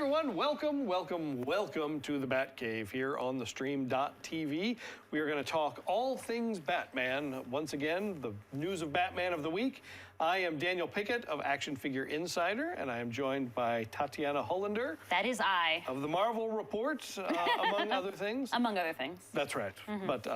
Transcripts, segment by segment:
everyone, welcome to the Batcave here on theStreamtv. We are going to talk all things Batman. Once again, the news of Batman of the week. I am Daniel Pickett of Action Figure Insider, and I am joined by Tatiana Hollander. That is I. Of the Marvel Report, among other things. Among other things. That's right, but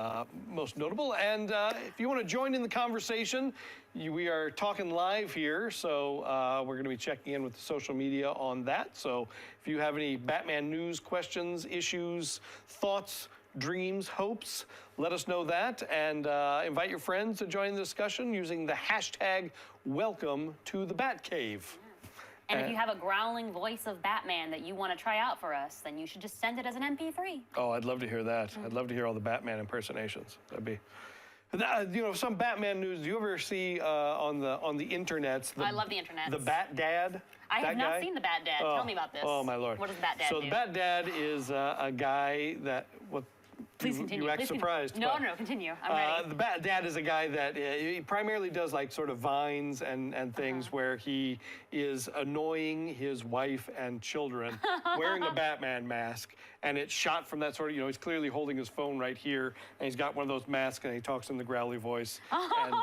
most notable. And if you want to join in the conversation, we are talking live here, so we're going to be checking in with the social media on that. So if you have any Batman news, questions, issues, thoughts, dreams, hopes, let us know that, and invite your friends to join the discussion using the hashtag #WelcomeToTheBatCave. And if you have a growling voice of Batman that you want to try out for us, then you should just send it as an MP3. Oh, I'd love to hear that. I'd love to hear all the Batman impersonations. That'd be... You know, some Batman news. Do you ever see on the internet? I love the internet. The Bat Dad. I have not seen the Bat Dad. Tell me about this. Oh my Lord! What does the Bat Dad do? So the Bat Dad is a guy that Please continue. You act surprised. No, continue. I'm ready. The Bat Dad is a guy that he primarily does like sort of vines and things where he is annoying his wife and children wearing a Batman mask, and it's shot from that sort of, you know, he's clearly holding his phone right here, and he's got one of those masks, and he talks in the growly voice, and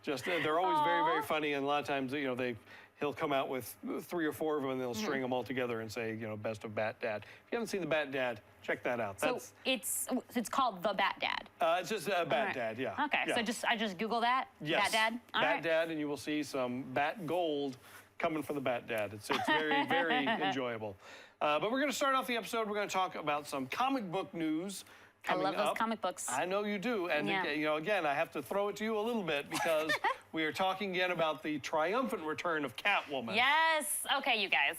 they're always very, very funny, and a lot of times, you know, he'll come out with 3 or 4 of them, and they'll string them all together and say, you know, best of Bat Dad. If you haven't seen the Bat Dad, check that out. So it's called the Bat Dad. It's just a Bat Dad, yeah. Okay, yeah. So I just Google that. Yes. Bat Dad. Bat Dad, and you will see some Bat Gold coming from the Bat Dad. It's very, very enjoyable. But we're going to start off the episode. We're going to talk about some comic book news. I love those comic books. I know you do. And, you know, again, I have to throw it to you a little bit because we are talking again about the triumphant return of Catwoman. Yes. Okay, you guys.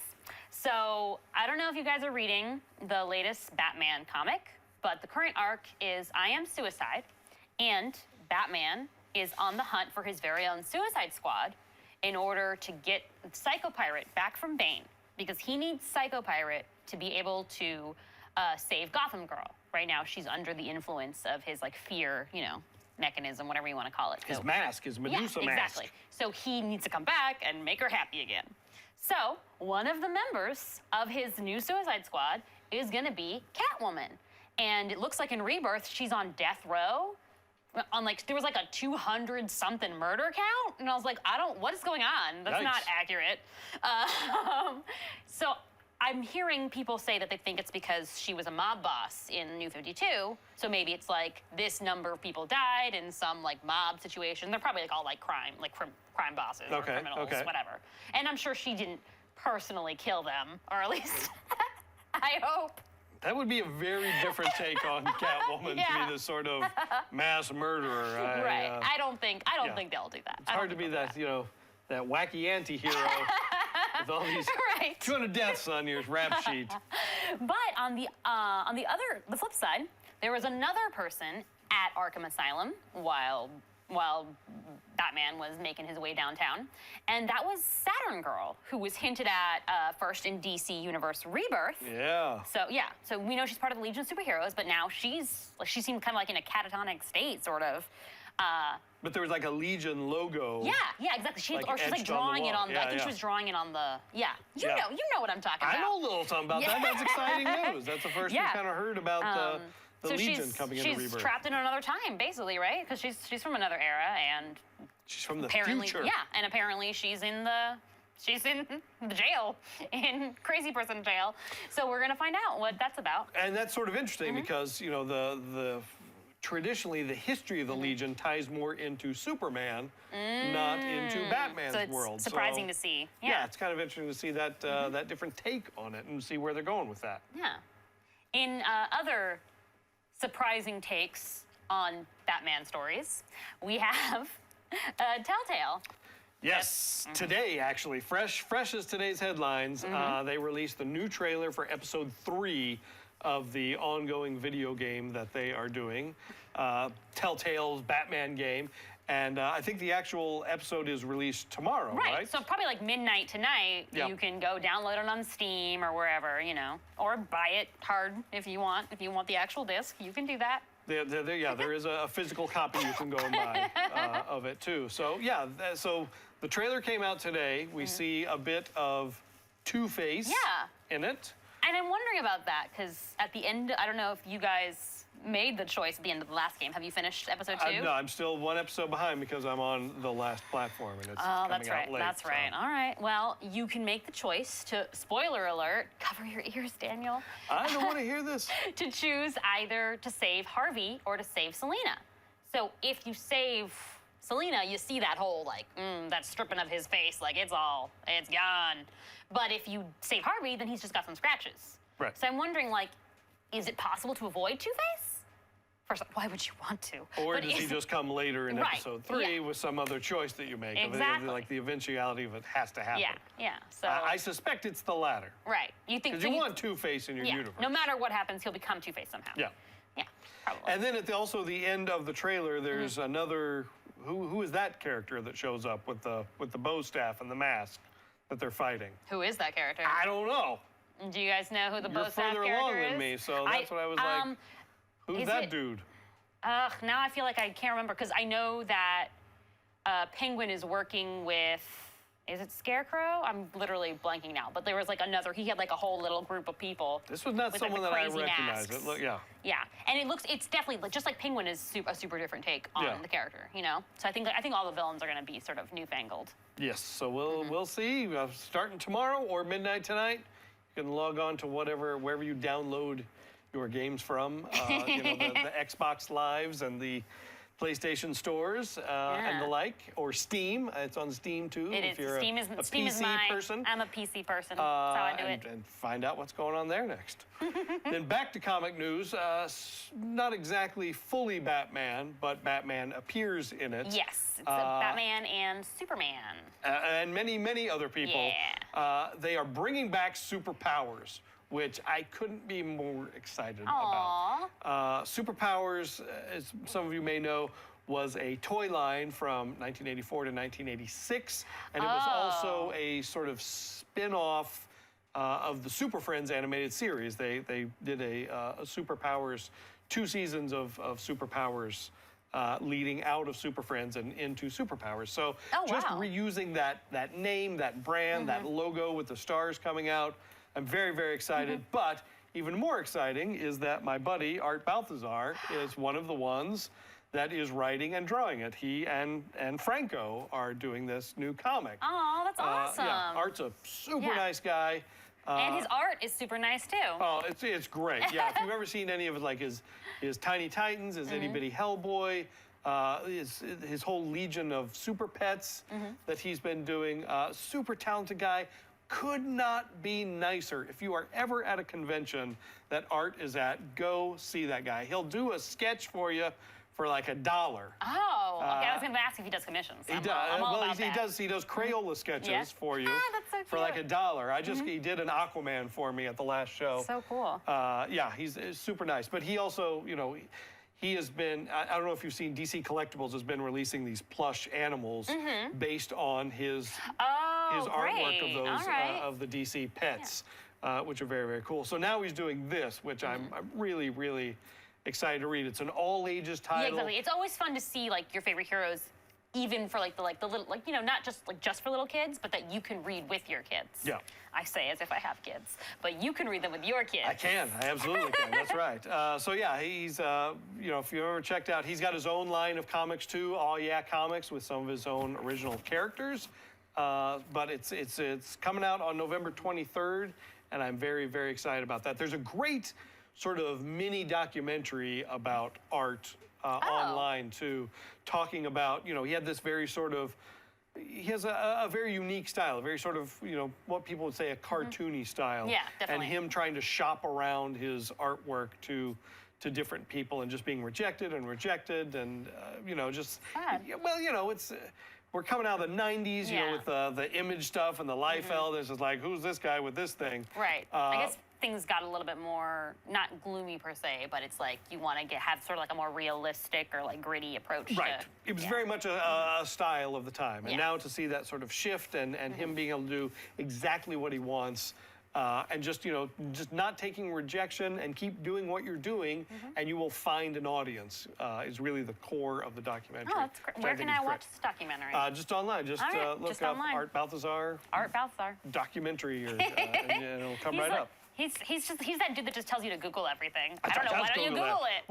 So I don't know if you guys are reading the latest Batman comic, but the current arc is I Am Suicide, and Batman is on the hunt for his very own Suicide Squad in order to get Psycho Pirate back from Bane, because he needs Psycho Pirate to be able to save Gotham Girl. Right now, she's under the influence of his, like, fear, you know, mechanism, whatever you want to call it. His mask, his Medusa mask. Exactly. So he needs to come back and make her happy again. So one of the members of his new Suicide Squad is going to be Catwoman. And it looks like in Rebirth, she's on death row. On, like, there was like a 200-something murder count. And I was like, what is going on? That's not accurate. So I'm hearing people say that they think it's because she was a mob boss in New 52. So maybe it's like this number of people died in some like mob situation. They're probably like all like crime bosses or criminals, whatever. And I'm sure she didn't personally kill them, or at least I hope. That would be a very different take on Catwoman to be this sort of mass murderer. Right. I don't think they'll do that. It's hard to be that, you know, that wacky anti-hero with all these 200 deaths on your rap sheet. But on the flip side, there was another person at Arkham Asylum while Batman was making his way downtown, and that was Saturn Girl, who was hinted at first in DC Universe Rebirth. Yeah. So we know she's part of the Legion of Superheroes, but now she seemed kind of like in a catatonic state, sort of. But there was like a Legion logo. Yeah, exactly. She's like drawing it on. I think she was drawing it on the. You know what I'm talking about. I know a little something about that. That's exciting news. That's the first we kind of heard about the Legion coming into Rebirth. She's trapped in another time, basically, right? Because she's from another era, and she's from the future. Yeah, and apparently she's in the jail, in crazy person jail. So we're gonna find out what that's about. And that's sort of interesting because, you know, traditionally, the history of the Legion ties more into Superman, not into Batman's world. Surprising to see. Yeah, it's kind of interesting to see that that different take on it and see where they're going with that. Yeah. In other surprising takes on Batman stories, we have Telltale. Yes, today actually, fresh as today's headlines, they released the new trailer for episode 3 of the ongoing video game that they are doing, Telltale's Batman game. And I think the actual episode is released tomorrow, right? So probably like midnight tonight, you can go download it on Steam or wherever, you know, or buy it hard if you want. If you want the actual disc, you can do that. There is a physical copy you can go and buy of it too. So yeah, so the trailer came out today. We see a bit of Two-Face in it. And I'm wondering about that, because at the end, I don't know if you guys made the choice at the end of the last game. Have you finished episode 2? No, I'm still one episode behind because I'm on the last platform and it's coming out late. That's right. All right. Well, you can make the choice to, spoiler alert, cover your ears, Daniel. I don't want to hear this. To choose either to save Harvey or to save Selena. So if you save Selena, you see that whole, like, that stripping of his face, like, it's gone. But if you save Harvey, then he's just got some scratches. Right. So I'm wondering, like, is it possible to avoid Two-Face? First, why would you want to? Or does he just come later in episode 3 with some other choice that you make? Exactly. Like the eventuality of it has to happen. Yeah. So I suspect it's the latter. Right. You think? Because you want Two-Face in your universe. No matter what happens, he'll become Two-Face somehow. Yeah. Yeah. Probably. And then at also the end of the trailer, there's another. Who is that character that shows up with the bow staff and the mask that they're fighting? Who is that character? I don't know. Do you guys know who the bow You're staff further character along is? than me, so that's what I was like. Who's that dude? Now I feel like I can't remember, because I know that Penguin is working with, is it Scarecrow? I'm literally blanking now, but there was like another, he had like a whole little group of people. This was not with, someone like, that I crazy recognize. masks. Yeah. And it's definitely, just like Penguin is a super different take on the character, you know? So I think all the villains are going to be sort of newfangled. Yes, so we'll see. Starting tomorrow or midnight tonight, you can log on to wherever you download your games from, the Xbox Lives and the PlayStation stores and the like, or Steam. It's on Steam too. If you're Steam a is mine. person. I'm a PC person. That's how I do it. And find out what's going on there next. Then back to comic news. Not exactly fully Batman, but Batman appears in it. Yes, it's Batman and Superman. And many other people. Yeah. They are bringing back superpowers, which I couldn't be more excited about. Superpowers, as some of you may know, was a toy line from 1984 to 1986, and it was also a sort of spin-off of the Super Friends animated series. They did a Superpowers, 2 seasons of Superpowers leading out of Super Friends and into Superpowers. So just reusing that name, that brand, that logo with the stars coming out, I'm very excited. But even more exciting is that my buddy, Art Balthazar, is one of the ones that is writing and drawing it. He and Franco are doing this new comic. Oh, that's awesome. Yeah, Art's a super nice guy. And his art is super nice too. Oh, it's great. Yeah, if you've ever seen any of his Tiny Titans, his Itty Bitty Hellboy, his whole legion of super pets that he's been doing, super talented guy. Could not be nicer. If you are ever at a convention that Art is at, go see that guy. He'll do a sketch for you for like $1. Oh, okay. I was going to ask if he does commissions. He does. He does Crayola sketches for you that's so cute. for like $1. He did an Aquaman for me at the last show. So cool. Yeah, he's super nice. But he also, he has been, I don't know if you've seen, DC Collectibles has been releasing these plush animals based on his artwork of those, of the DC pets, which are very cool. So now he's doing this, which I'm really excited to read. It's an all-ages title. Yeah, exactly. It's always fun to see like your favorite heroes, even for like the little, not just for little kids, but that you can read with your kids. Yeah. I say as if I have kids, but you can read them with your kids. I can. I absolutely can. That's right. So yeah, he's if you ever checked out, he's got his own line of comics too. All Yeah Comics with some of his own original characters. But it's coming out on November 23rd, and I'm very excited about that. There's a great sort of mini documentary about Art online too, talking about, he had this very sort of, he has a very unique style, a very sort of, what people would say a cartoony style. Yeah, definitely. And him trying to shop around his artwork to different people and just being rejected and just, it's, we're coming out of the 90s, with the Image stuff and the Liefeld. It's just like, who's this guy with this thing? Right. I guess things got a little bit more, not gloomy per se, but it's like you want to have sort of like a more realistic or like gritty approach. Right. It was very much a style of the time. And now to see that sort of shift and him being able to do exactly what he wants, and just just not taking rejection and keep doing what you're doing, and you will find an audience. Is really the core of the documentary. Oh, that's great. Where can I watch this documentary? Just online. Just look just up online. Art Balthazar. Art Balthazar. Documentary, and it'll come right up. He's that dude that just tells you to Google everything. I don't know. Why don't you Google it?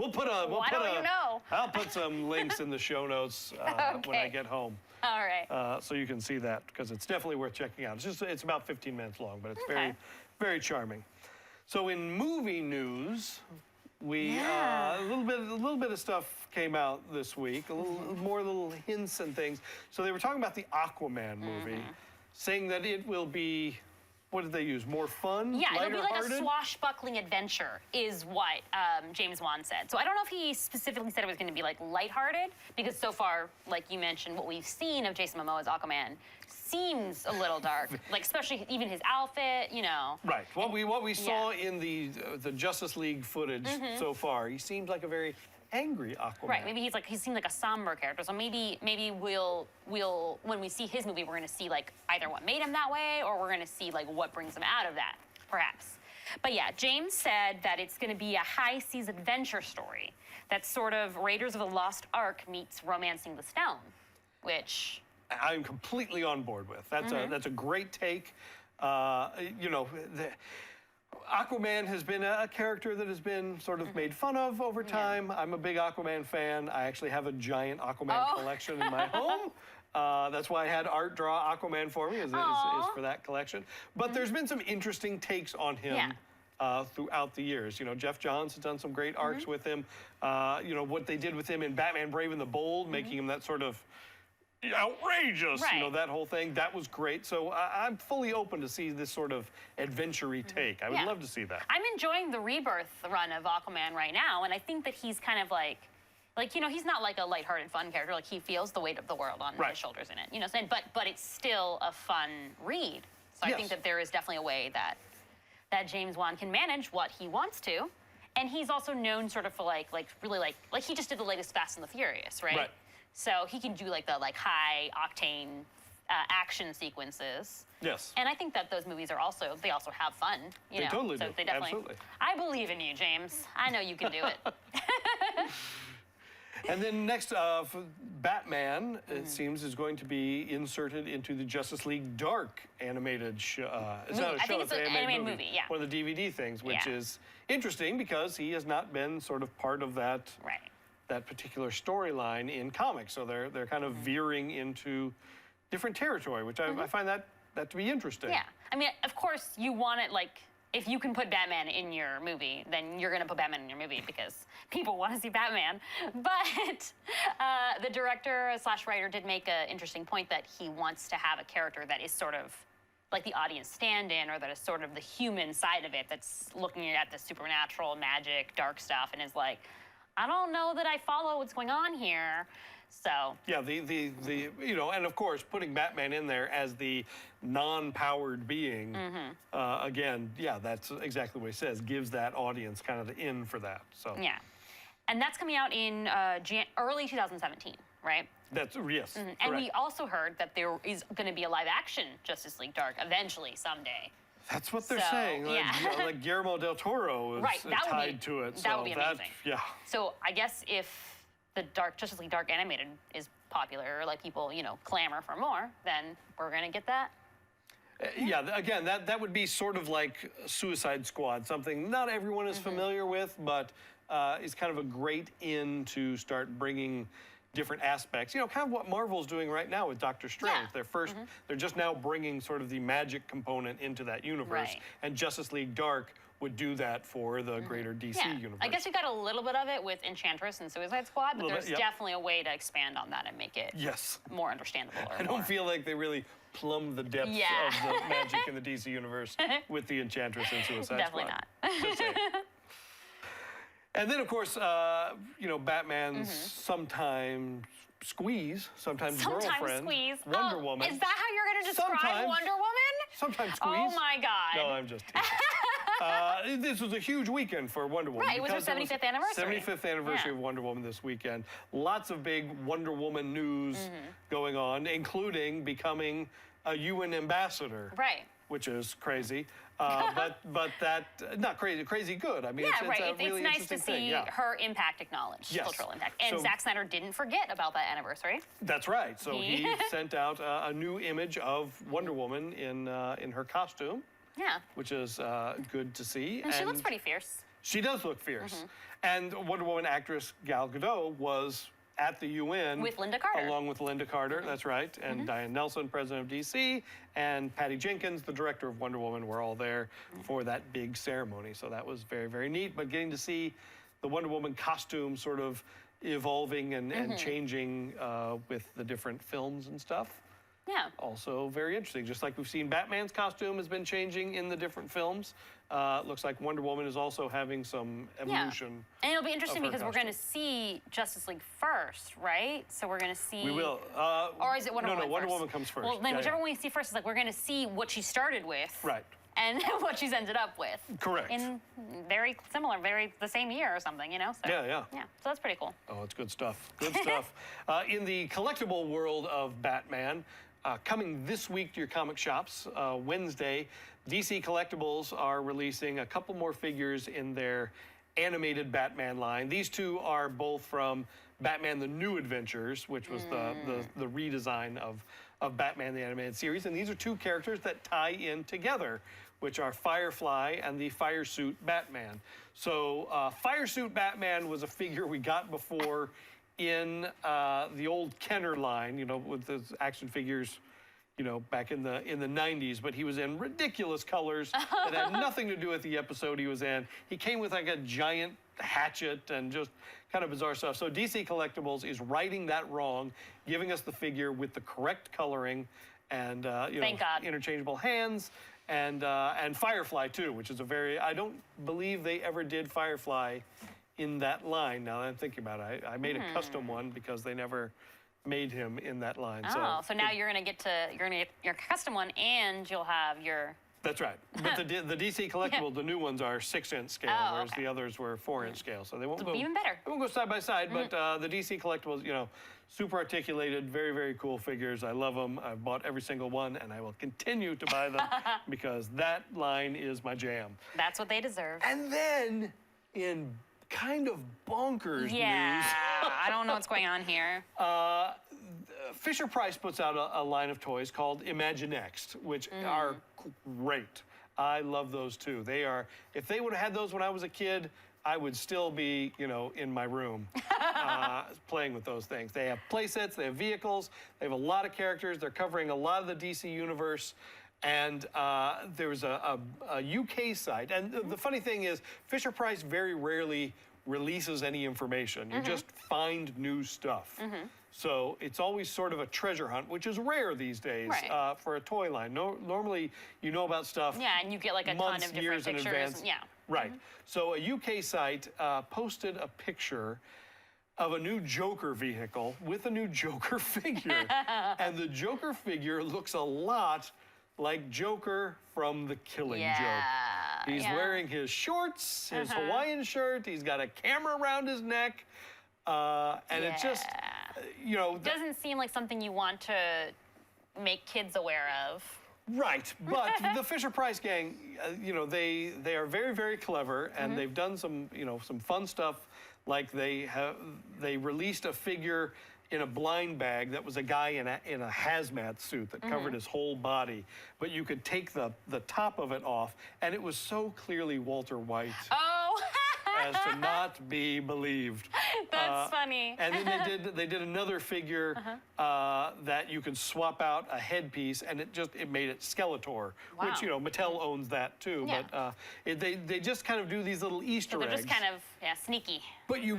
Why don't you know? I'll put some links in the show notes when I get home. All right. So you can see that, because it's definitely worth checking out. It's about 15 minutes long, but it's very, very charming. So in movie news, we a little bit of stuff came out this week. More little hints and things. So they were talking about the Aquaman movie, saying that it will be. What did they use? More fun? Yeah, it'll be like lighter-hearted? a swashbuckling adventure, is what James Wan said. So I don't know if he specifically said it was going to be like lighthearted, because so far, like you mentioned, what we've seen of Jason Momoa's Aquaman seems a little dark. Like especially even his outfit, Right. What we saw in the Justice League footage so far, he seemed like a very angry Aquaman. Right. Maybe he seemed like a somber character. So maybe we'll when we see his movie, we're going to see like either what made him that way, or we're going to see like what brings him out of that, perhaps. But yeah, James said that it's going to be a high seas adventure story that's sort of Raiders of the Lost Ark meets Romancing the Stone, which I'm completely on board with. That's a great take. Aquaman has been a character that has been sort of made fun of over time. Yeah. I'm a big Aquaman fan. I actually have a giant Aquaman collection in my home. That's why I had Art draw Aquaman for me, is for that collection. But there's been some interesting takes on him throughout the years. Jeff Johns has done some great arcs with him. What they did with him in Batman Brave and the Bold, making him that sort of outrageous, that whole thing. That was great. So I'm fully open to see this sort of adventure-y take. I would love to see that. I'm enjoying the rebirth run of Aquaman right now, and I think that he's kind of like he's not like a lighthearted, fun character. Like he feels the weight of the world on his shoulders in it. But it's still a fun read. So I think that there is definitely a way that James Wan can manage what he wants to, and he's also known sort of for like he just did the latest Fast and the Furious, right? So he can do like the high octane action sequences. Yes. And I think that those movies also have fun. They totally do. They definitely. Absolutely. I believe in you, James. I know you can do it. And then next, Batman, it seems, is going to be inserted into the Justice League Dark animated show. It's not a show, I think it's an animated movie, yeah. One of the DVD things, which is interesting because he has not been sort of part of that. That particular storyline in comics, so they're kind of veering into different territory, which I find that to be interesting. Yeah, I mean, of course, you want it if you can put Batman in your movie, then you're going to put Batman in your movie because people want to see Batman. But the director/writer did make an interesting point that he wants to have a character that is sort of like the audience stand-in, or that is sort of the human side of it, that's looking at the supernatural, magic, dark stuff, and is like, I don't know that I follow what's going on here. So yeah, and of course putting Batman in there as the non-powered being, again, that's exactly what he says. Gives that audience kind of the in for that. So yeah, and that's coming out in early 2017, right? That's yes. And we also heard that there is going to be a live-action Justice League Dark eventually someday. That's what they're saying. Like Guillermo del Toro is tied to it. That would be amazing. Yeah. So I guess if the Justice League Dark animated is popular, or like people, clamor for more, then we're going to get that. Again, that would be sort of like Suicide Squad, something not everyone is familiar with, but is kind of a great in to start bringing different aspects. Kind of what Marvel's doing right now with Doctor Strange. They're just now bringing sort of the magic component into that universe, and Justice League Dark would do that for the greater DC universe. I guess we got a little bit of it with Enchantress and Suicide Squad, but there's definitely a way to expand on that and make it more understandable. I don't feel like they really plumbed the depths of the magic in the DC universe with the Enchantress and Suicide Squad. Definitely not. And then, of course, Batman's sometimes girlfriend, Wonder Woman. Is that how you're going to describe Wonder Woman? Sometimes squeeze. Oh my God. No, I'm just teasing. This was a huge weekend for Wonder Woman. Right, it was her 75th anniversary. 75th anniversary of Wonder Woman this weekend. Lots of big Wonder Woman news going on, including becoming a UN ambassador. Right. Which is crazy. but that not crazy good. I mean, Yeah, it's right. a really It's nice interesting to thing. see Yeah. her impact acknowledged, Yes. cultural impact. And So- Zack Snyder didn't forget about that anniversary. That's right. So he He- sent out a new image of Wonder Woman in her costume, Yeah. which is good to see. And she looks pretty fierce. She does look fierce. And Wonder Woman actress Gal Gadot was at the UN With Linda Carter. along with Linda Carter, that's right, and Diane Nelson, president of DC, and Patty Jenkins, the director of Wonder Woman, were all there for that big ceremony. So that was very, very neat. But getting to see the Wonder Woman costume sort of evolving and changing with the different films and stuff. Yeah. Also very interesting. Just like we've seen Batman's costume has been changing in the different films. Looks like Wonder Woman is also having some evolution. And it'll be interesting her because we're going to costume. see Justice League first, right? So we're going to see. We will. Or is it Wonder Woman No, Wonder first? Woman comes first. Well, then Yeah, whichever yeah. one we see first is like we're going to see what she started with. Right. And what she's ended up with. Correct. In very similar, the same year or something, you know? So, Yeah. Yeah, so that's pretty cool. Oh, it's good stuff. Good stuff. In the collectible world of Batman, coming this week to your comic shops, Wednesday, DC Collectibles are releasing a couple more figures in their animated Batman line. These two are both from Batman: The New Adventures, which was the redesign of Batman the Animated Series. And these are two characters that tie in together, which are Firefly and the Firesuit Batman. So Firesuit Batman was a figure we got before in the old Kenner line, you know, with those action figures, you know, back in the 90s, but he was in ridiculous colors that had nothing to do with the episode he was in. He came with like a giant hatchet and just kind of bizarre stuff. So DC Collectibles is righting that wrong, giving us the figure with the correct coloring and Thank God. interchangeable hands and Firefly too, which is I don't believe they ever did Firefly in that line. Now that I'm thinking about it, I made a custom one because they never made him in that line. So now you're gonna get your custom one, and you'll have your. That's right. But the DC collectible, the new ones are 6-inch scale, Oh, whereas okay. the others were 4-inch scale. So they won't It'll go be even better. They won't go side by side. But the DC collectibles, you know, super articulated, very, very cool figures. I love them. I've bought every single one, and I will continue to buy them because that line is my jam. That's what they deserve. And then in kind of bonkers Yeah, news. I don't know what's going on here. Fisher Price puts out a line of toys called Imaginext, which are great. I love those too. They are, if they would have had those when I was a kid, I would still be, you know, in my room playing with those things. They have play sets, they have vehicles, they have a lot of characters. They're covering a lot of the DC universe. And there's a UK site. And the funny thing is, Fisher Price very rarely releases any information. You just find new stuff. So it's always sort of a treasure hunt, which is rare these days Right. for a toy line. Normally, you know about stuff Yeah, and you get like a ton months, of different years in pictures. advance. Yeah. Right. So a UK site posted a picture of a new Joker vehicle with a new Joker figure. And the Joker figure looks a lot like Joker from The Killing Joke. He's wearing his shorts, his Hawaiian shirt, he's got a camera around his neck, and it just, you know... Doesn't seem like something you want to make kids aware of. Right, but the Fisher Price gang, you know, they are very, very clever, and they've done some, you know, some fun stuff. Like they released a figure in a blind bag that was a guy in a hazmat suit that covered his whole body, but you could take the top of it off, and it was so clearly Walter White Oh, as to not be believed. that's funny. And then they did another figure that you could swap out a headpiece, and it made it Skeletor, Wow. which, you know, Mattel owns that too. Yeah. But they just kind of do these little Easter So they're eggs. just kind of sneaky. But you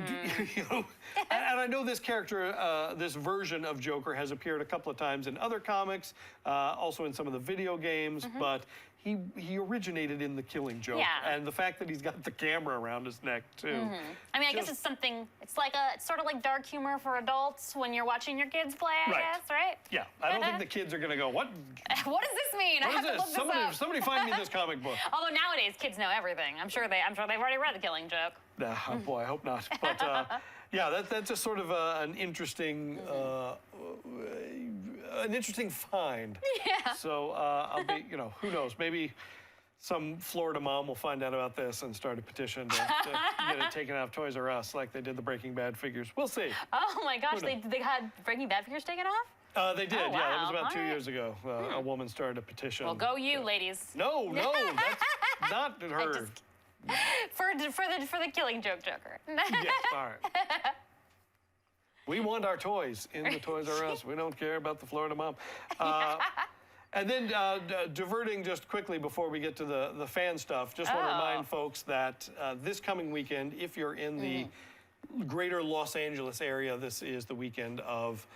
know, and I know this character, this version of Joker has appeared a couple of times in other comics, also in some of the video games, but he originated in The Killing Joke. Yeah. And the fact that he's got the camera around his neck too. I mean, I guess it's something. It's sort of like dark humor for adults when you're watching your kids play. I Right. guess, right? Yeah, I don't think the kids are gonna go, what What does this mean? I is have to this? look this up. Somebody find me this comic book. Although nowadays kids know everything. I'm sure they've already read The Killing Joke. Nah, oh boy, I hope not. But yeah, that's just sort of an interesting find. Yeah. So I'll be, you know, who knows? Maybe some Florida mom will find out about this and start a petition to get it taken out of Toys R Us like they did the Breaking Bad figures. We'll see. Oh my gosh, they had Breaking Bad figures taken off? They did, oh, wow. yeah. That was about 2 All right. years ago. A woman started a petition. Well, go you, ladies. No, that's not her. For the Killing Joke Joker. Yes, all right. We want our toys in the Toys R Us. We don't care about the Florida mom. And then diverting just quickly before we get to the fan stuff, just want to remind folks that this coming weekend, if you're in the greater Los Angeles area, this is the weekend of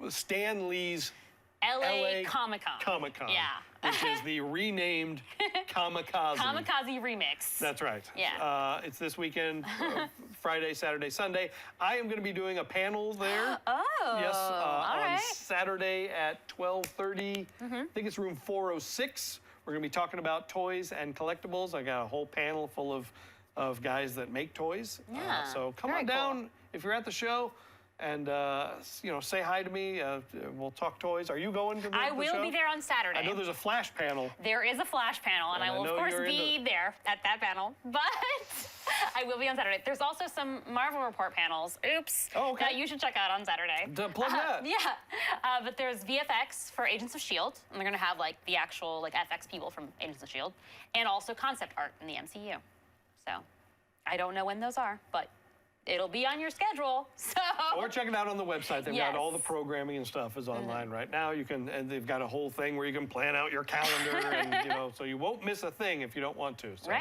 Stan Lee's LA Comic-Con. Comic-Con. Yeah. Which is the renamed Kamikaze. Kamikaze remix. That's right. Yeah. It's this weekend, Friday, Saturday, Sunday. I am going to be doing a panel there. Oh. Yes, all on right. Saturday at 12:30. I think it's room 406. We're going to be talking about toys and collectibles. I got a whole panel full of guys that make toys. Yeah. So come Very on down if you're at the show. And, say hi to me. We'll talk toys. Are you going to the I show? will be there on Saturday. I know there's a flash panel. There is a flash panel, and I will, of course, be there at that panel. But I will be on Saturday. There's also some Marvel Report panels. Oops. Oh, okay. That you should check out on Saturday. Plug that. Yeah. But there's VFX for Agents of S.H.I.E.L.D., and they're going to have, the actual, FX people from Agents of S.H.I.E.L.D., and also concept art in the MCU. So I don't know when those are, but it'll be on your schedule, so. Or check it out on the website. They've got all the programming and stuff is online right now. You can, and they've got a whole thing where you can plan out your calendar, and so you won't miss a thing if you don't want to. So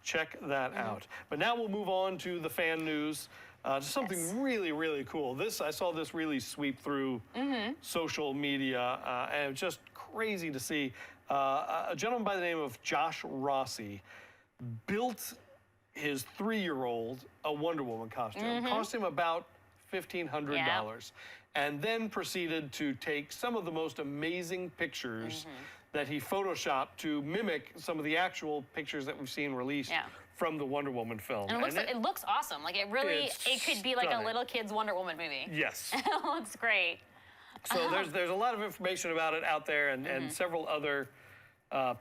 check that out. But now we'll move on to the fan news. Just something really, really cool. I saw this really sweep through social media, and it's just crazy to see. A gentleman by the name of Josh Rossi built his 3-year-old a Wonder Woman costume. Cost him about $1,500. And then proceeded to take some of the most amazing pictures that he photoshopped to mimic some of the actual pictures that we've seen released from the Wonder Woman film. And it looks awesome. It could be like a little kid's Wonder Woman movie. Yes. It looks great. So there's a lot of information about it out there, and several other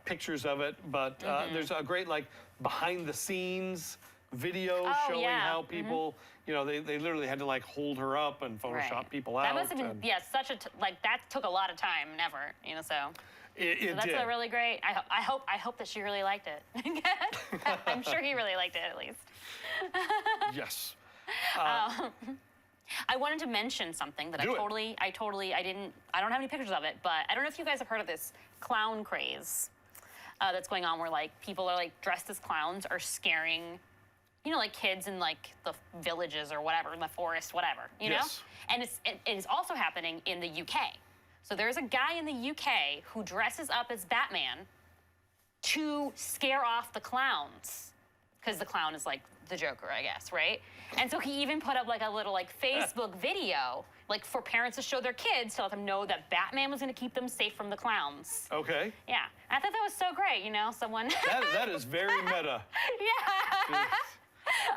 pictures of it, but there's a great behind the scenes video showing how people, they literally had to hold her up and Photoshop people out. That must have been, such a, that took a lot of time and effort, so. So that's a really great, I hope that she really liked it. I'm sure he really liked it at least. Yes. I wanted to mention something that I don't have any pictures of it, but I don't know if you guys have heard of this clown craze that's going on where people are dressed as clowns are scaring, kids in the villages or whatever, in the forest, whatever, you know? And it is also happening in the UK. So there's a guy in the UK who dresses up as Batman to scare off the clowns. Because the clown is the Joker, I guess, right? And so he even put up a little Facebook video, for parents to show their kids to let them know that Batman was going to keep them safe from the clowns. Okay. Yeah, I thought that was so great. Someone. that is very meta. Yeah.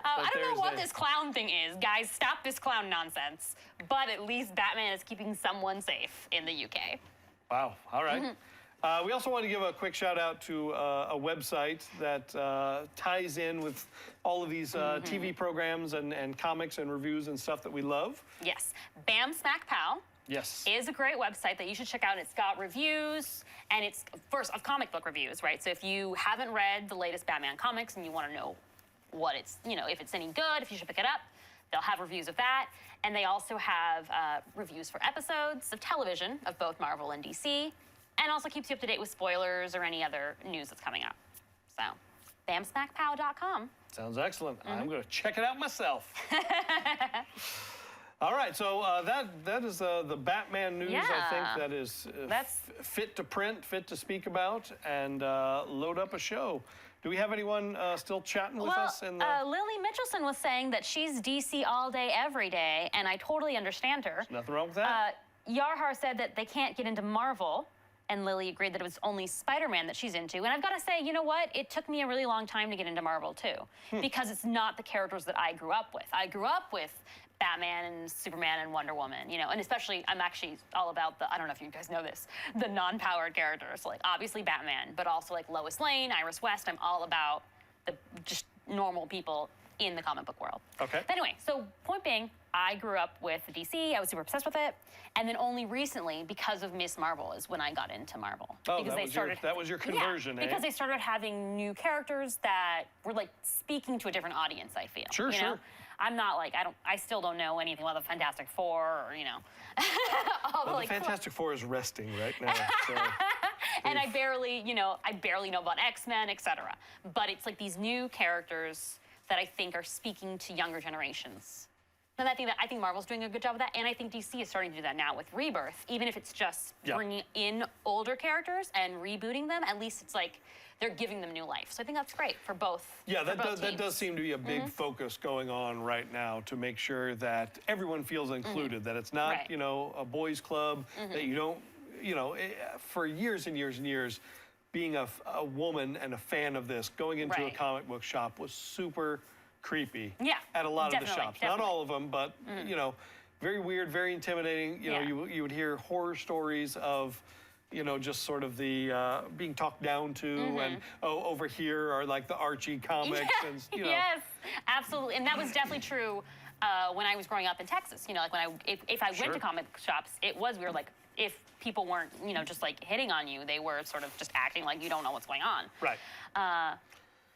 I don't know what this clown thing is, guys. Stop this clown nonsense. But at least Batman is keeping someone safe in the UK. Wow. All right. We also want to give a quick shout out to a website that ties in with all of these TV programs and comics and reviews and stuff that we love. Yes. Bam Smack Pow. Yes. Is a great website that you should check out. It's got reviews, and it's, first, of comic book reviews, right? So if you haven't read the latest Batman comics and you want to know what it's, if it's any good, if you should pick it up, they'll have reviews of that. And they also have reviews for episodes of television of both Marvel and DC, and also keeps you up to date with spoilers or any other news that's coming up. So, bamsmackpow.com. Sounds excellent. I'm going to check it out myself. All right, so that is the Batman news, I think, that is fit to print, fit to speak about, and load up a show. Do we have anyone still chatting with us? In the... Lily Mitchelson was saying that she's DC all day, every day, and I totally understand her. There's nothing wrong with that. Yarhar said that they can't get into Marvel, and Lily agreed that it was only Spider-Man that she's into. And I've got to say, you know what? It took me a really long time to get into Marvel, too, because it's not the characters that I grew up with. I grew up with Batman and Superman and Wonder Woman, you know, and especially I'm actually all about I don't know if you guys know this, the non-powered characters, like obviously Batman, but also like Lois Lane, Iris West. I'm all about the just normal people in the comic book world. Okay. But anyway, so point being, I grew up with DC. I was super obsessed with it. And then only recently, because of Miss Marvel, is when I got into Marvel. Oh, because that was your conversion, yeah, because they started having new characters that were like speaking to a different audience, I feel. Sure, you know? sure. I'm not like, I still don't know anything about the Fantastic Four or, you know. Well, the Fantastic Four is resting right now. So. And I barely know about X-Men, etc. But it's like these new characters that I think are speaking to younger generations. And I think Marvel's doing a good job of that, and I think DC is starting to do that now with Rebirth. Even if it's just bringing in older characters and rebooting them, at least it's like they're giving them new life. So I think that's great for both. Yeah, that does seem to be a big focus going on right now to make sure that everyone feels included, that it's not, you know, a boys club, that you don't, you know, for years and years and years, being a woman and a fan of this, going into a comic book shop was super creepy at a lot of the shops. Not all of them, but, you know, very weird, very intimidating. You know, you would hear horror stories of, you know, just sort of the being talked down to and, oh, over here are like the Archie comics. And, you know. Yes, absolutely. And that was definitely true when I was growing up in Texas. You know, like when if I went to comic shops, we were like, if people weren't, you know, just like hitting on you, they were sort of just acting like you don't know what's going on. Right.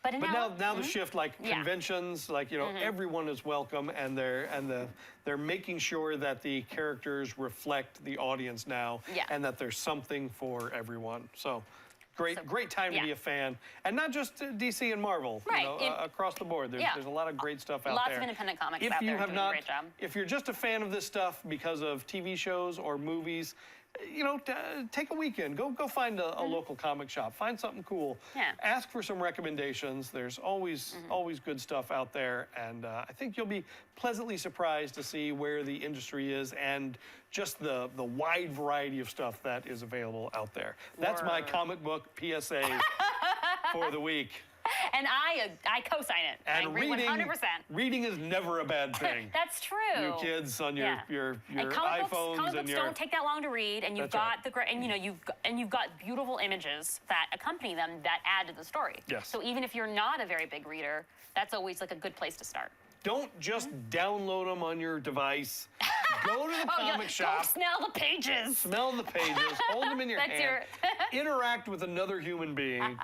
But now the shift, like conventions, like, you know, everyone is welcome, and they're making sure that the characters reflect the audience now, and that there's something for everyone. So great time to be a fan, and not just DC and Marvel, you know, across the board. There's a lot of great stuff out there. Lots of independent comics out there doing a great job. If you're just a fan of this stuff because of TV shows or movies, you know, take a weekend. Go find a local comic shop. Find something cool. Yeah. Ask for some recommendations. There's always good stuff out there, and I think you'll be pleasantly surprised to see where the industry is and just the wide variety of stuff that is available out there. That's my comic book PSA for the week. And I co-sign it. And I agree 100%. Reading is never a bad thing. That's true. You kids on your and iPhones comic books and your don't take that long to read, and you've got the great, and you know you've got beautiful images that accompany them that add to the story. Yes. So even if you're not a very big reader, that's always like a good place to start. Don't just download them on your device. Go to the comic shop. Go smell the pages. Smell the pages. Hold them in your hand. Interact with another human being.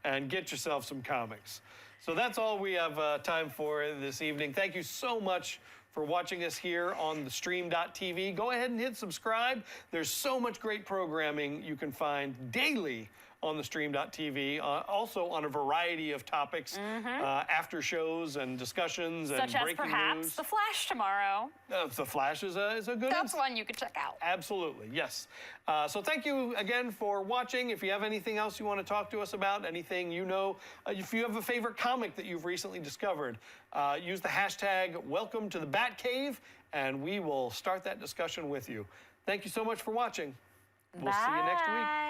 And get yourself some comics. So that's all we have time for this evening. Thank you so much for watching us here on theStream.tv. Go ahead and hit subscribe. There's so much great programming you can find daily on theStream.tv, also on a variety of topics, after shows and discussions and breaking news. Such as perhaps The Flash tomorrow. The Flash is a good That's one you could check out. Absolutely, yes. So thank you again for watching. If you have anything else you want to talk to us about, anything you know, if you have a favorite comic that you've recently discovered, use the hashtag Welcome to the Batcave, and we will start that discussion with you. Thank you so much for watching. We'll see you next week.